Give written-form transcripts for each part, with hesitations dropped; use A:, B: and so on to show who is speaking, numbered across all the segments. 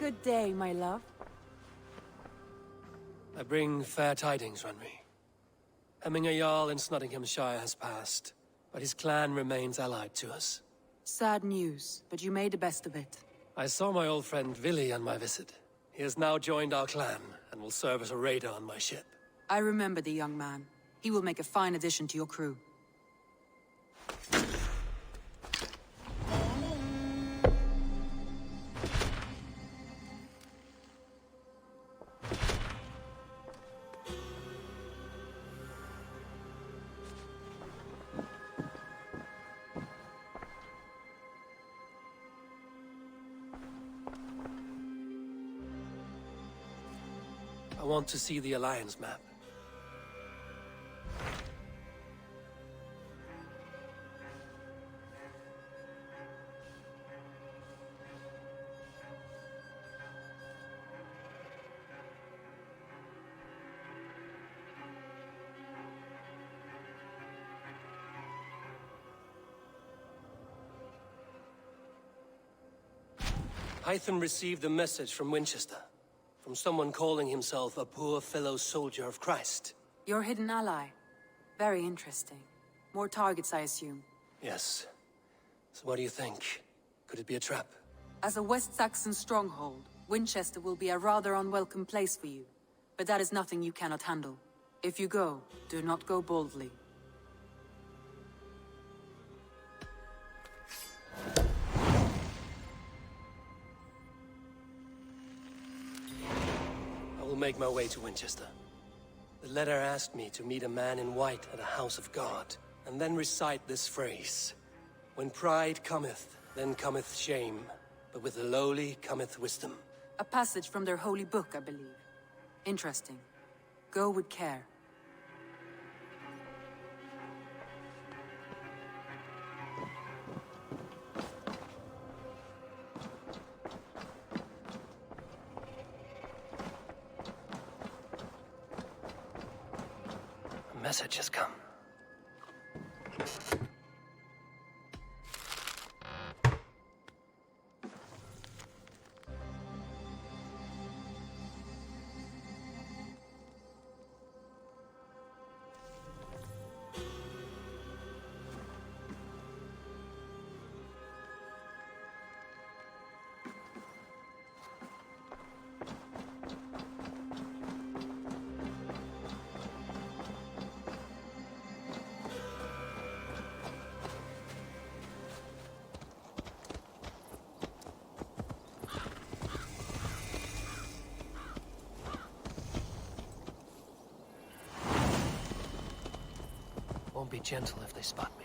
A: Good day, my love.
B: I bring fair tidings, Runry. Hemminger Jarl in Nottinghamshire has passed, but his clan remains allied to us.
A: Sad news, but you made the best of it.
B: I saw my old friend Villy on my visit. He has now joined our clan, and will serve as a raider on my ship.
A: I remember the young man. He will make a fine addition to your crew.
B: I want to see the Alliance map. Hytham received a message from Wincestre. From someone calling himself a poor fellow soldier of Christ.
A: Your hidden ally. Very interesting. More targets, I assume.
B: Yes. So what do you think? Could it be a trap?
A: As a West Saxon stronghold, Wincestre will be a rather unwelcome place for you. But that is nothing you cannot handle. If you go, do not go boldly.
B: I will make my way to Winchester. The letter asked me to meet a man in white at a house of God, and then recite this phrase. When pride cometh, then cometh shame, but with the lowly cometh wisdom.
A: A passage from their holy book, I believe. Interesting. Go with care.
B: A message has come. Won't be gentle if they spot me.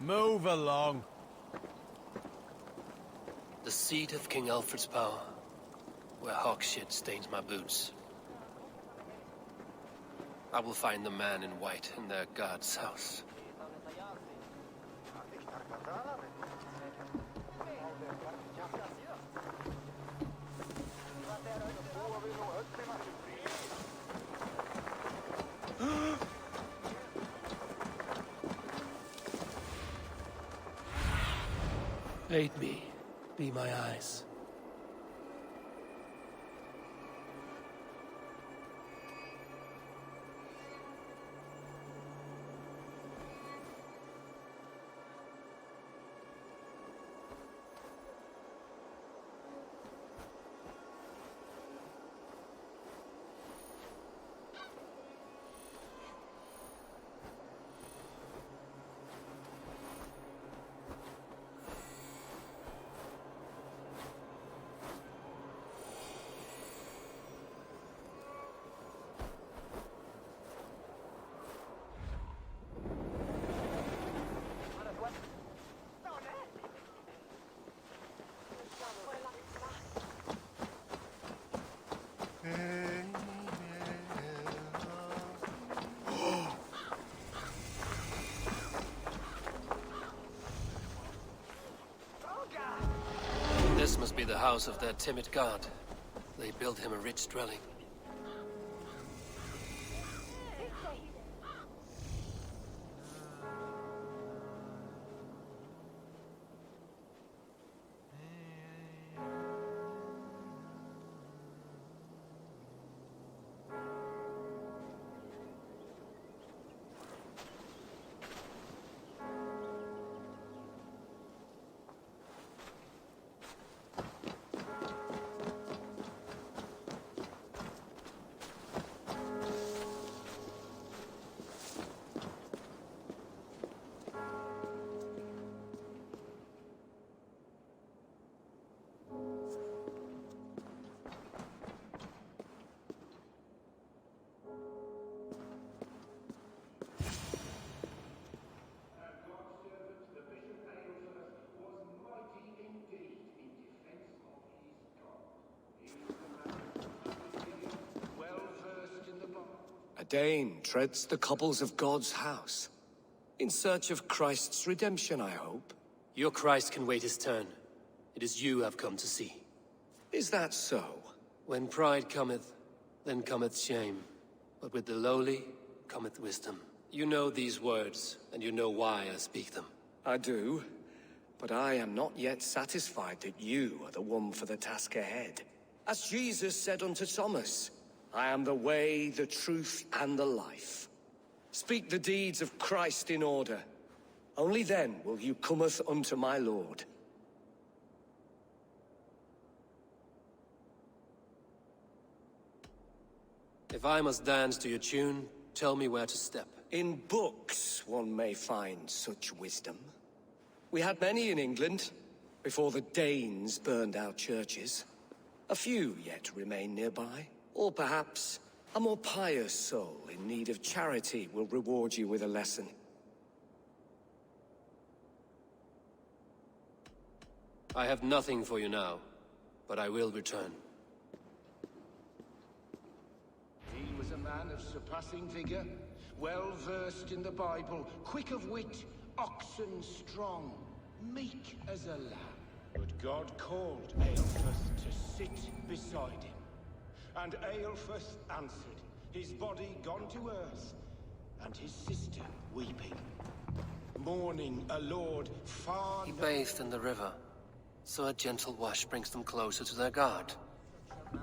C: Move along.
B: The seat of King Alfred's power. dog shit stains my boots. I will find the man in white in their god's house. Aid me. Be my eyes. This must be the house of their timid god. They built him a rich dwelling.
D: A Dane treads the cobbles of God's house. In search of Christ's redemption, I hope.
B: Your Christ can wait his turn. It is you I've come to see.
D: Is that so?
B: When pride cometh, then cometh shame. But with the lowly cometh wisdom. You know these words, and you know why I speak them.
D: I do, but I am not yet satisfied that you are the one for the task ahead. As Jesus said unto Thomas, I am the way, the truth, and the life. Speak the deeds of Christ in order. Only then will you cometh unto my Lord.
B: If I must dance to your tune, tell me where to step.
D: In books one may find such wisdom. We had many in England, before the Danes burned our churches. A few yet remain nearby. Or perhaps a more pious soul in need of charity will reward you with a lesson.
B: I have nothing for you now, but I will return.
E: He was a man of surpassing vigor, well versed in the Bible, quick of wit, oxen strong, meek as a lamb. But God called Aelfus to sit beside him. And Aelfus answered, his body gone to earth, and his sister weeping. Mourning a lord far...
B: He bathed in the river, so a gentle wash brings them closer to their god.
E: Man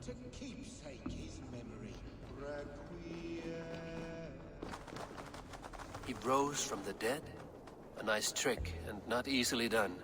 E: to keepsake his memory. Requiem.
B: He rose from the dead? A nice trick, and not easily done.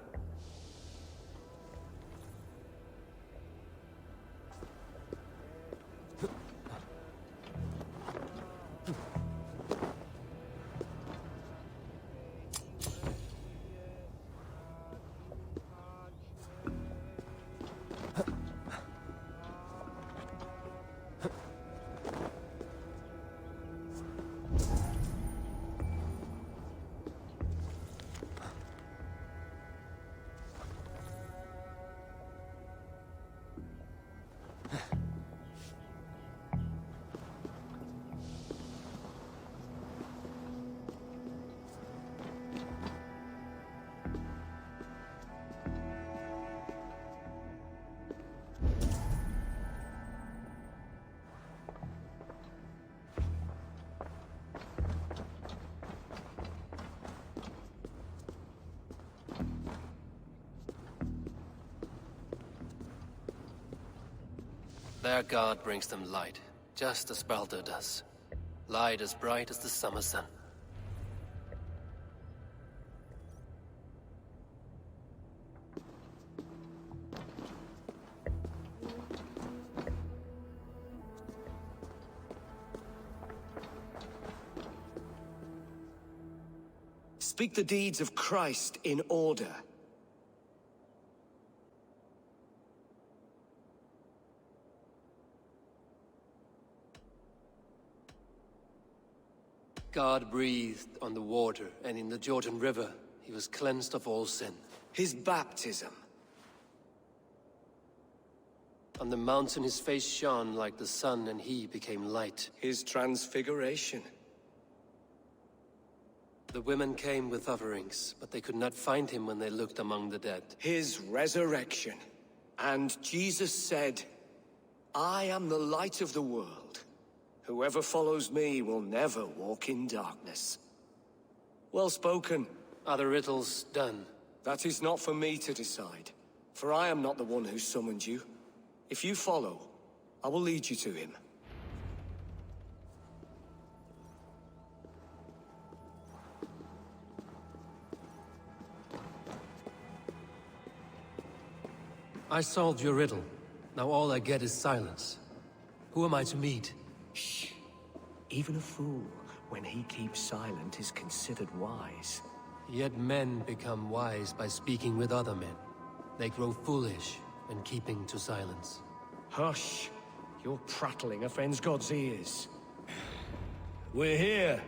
B: Their god brings them light, just as Baldur does. Light as bright as the summer sun.
D: Speak the deeds of Christ in order.
B: God breathed on the water, and in the Jordan River, he was cleansed of all sin.
D: His baptism.
B: On the mountain his face shone like the sun, and he became light.
D: His transfiguration.
B: The women came with offerings, but they could not find him when they looked among the dead.
D: His resurrection. And Jesus said, I am the light of the world. Whoever follows me will never walk in darkness. Well spoken.
B: Are the riddles done?
D: That is not for me to decide, for I am not the one who summoned you. If you follow, I will lead you to him.
B: I solved your riddle. Now all I get is silence. Who am I to meet?
D: Shh. Even a fool, when he keeps silent, is considered wise.
B: Yet men become wise by speaking with other men. They grow foolish when keeping to silence.
D: Hush! Your prattling offends God's ears. We're here!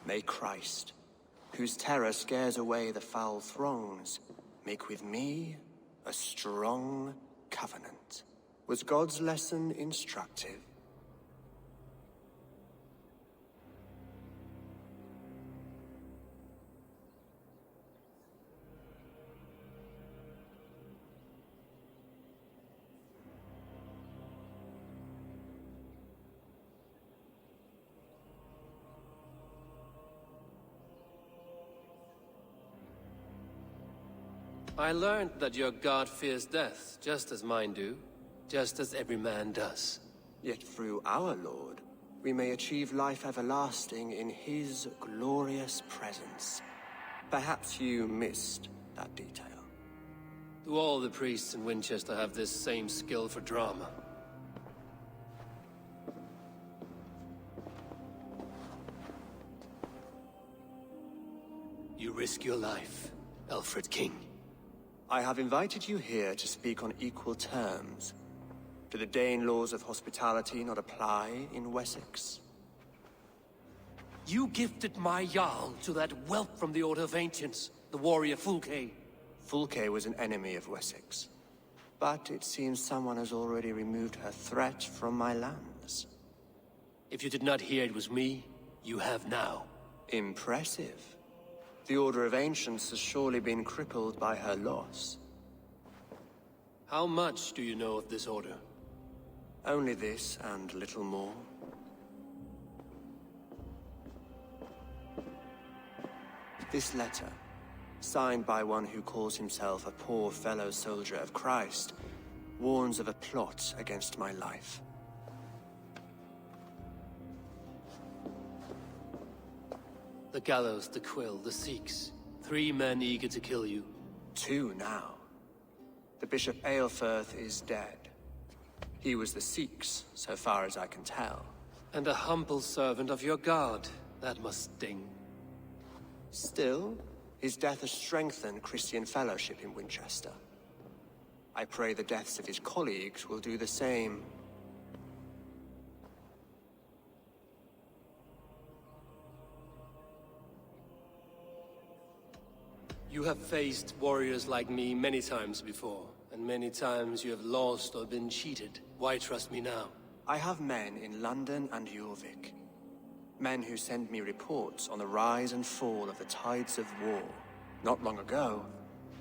F: May Christ, whose terror scares away the foul throngs, make with me a strong covenant. Was God's lesson instructive?
B: I learned that your god fears death, just as mine do. Just as every man does.
F: Yet through our Lord, we may achieve life everlasting in his glorious presence. Perhaps you missed that detail.
B: Do all the priests in Winchester have this same skill for drama? You risk your life, Alfred King.
F: I have invited you here to speak on equal terms. Do the Dane laws of hospitality not apply in Wessex?
B: You gifted my Jarl to that whelp from the Order of Ancients, the warrior Fulke.
F: Fulke was an enemy of Wessex. But it seems someone has already removed her threat from my lands.
B: If you did not hear it was me, you have now.
F: Impressive. The Order of Ancients has surely been crippled by her loss.
B: How much do you know of this order?
F: Only this and little more. This letter, signed by one who calls himself a poor fellow soldier of Christ, warns of a plot against my life.
B: The gallows, the quill, the Sikhs. 3 men eager to kill you.
F: 2 now. The Bishop Aelfirth is dead. He was the Sikhs, so far as I can tell.
B: And a humble servant of your god. That must sting.
F: Still, his death has strengthened Christian fellowship in Winchester. I pray the deaths of his colleagues will do the same.
B: You have faced warriors like me many times before, and many times you have lost or been cheated. Why trust me now?
F: I have men in London and Jorvik. Men who send me reports on the rise and fall of the tides of war. Not long ago,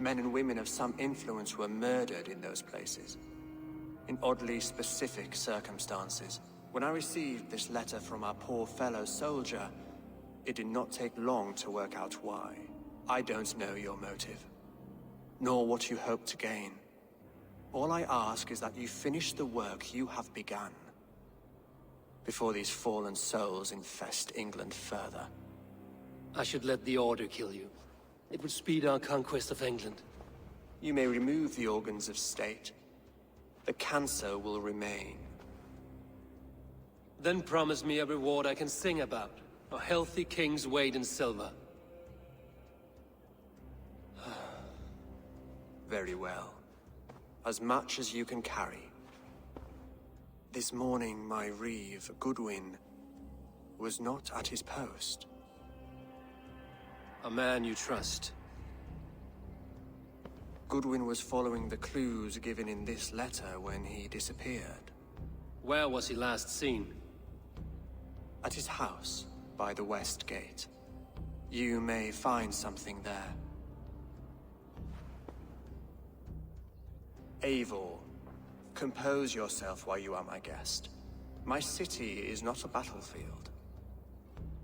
F: men and women of some influence were murdered in those places. In oddly specific circumstances. When I received this letter from our poor fellow soldier, it did not take long to work out why. I don't know your motive, nor what you hope to gain. All I ask is that you finish the work you have begun, before these fallen souls infest England further.
B: I should let the Order kill you. It would speed our conquest of England.
F: You may remove the organs of state. The cancer will remain.
B: Then promise me a reward I can sing about. A healthy king's weight in silver.
F: Very well. As much as you can carry. This morning, my Reeve, Goodwin, was not at his post.
B: A man you trust.
F: Goodwin was following the clues given in this letter when he disappeared.
B: Where was he last seen?
F: At his house, by the West Gate. You may find something there. Eivor, compose yourself while you are my guest. My city is not a battlefield.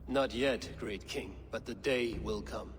B: Not yet, great king, but the day will come.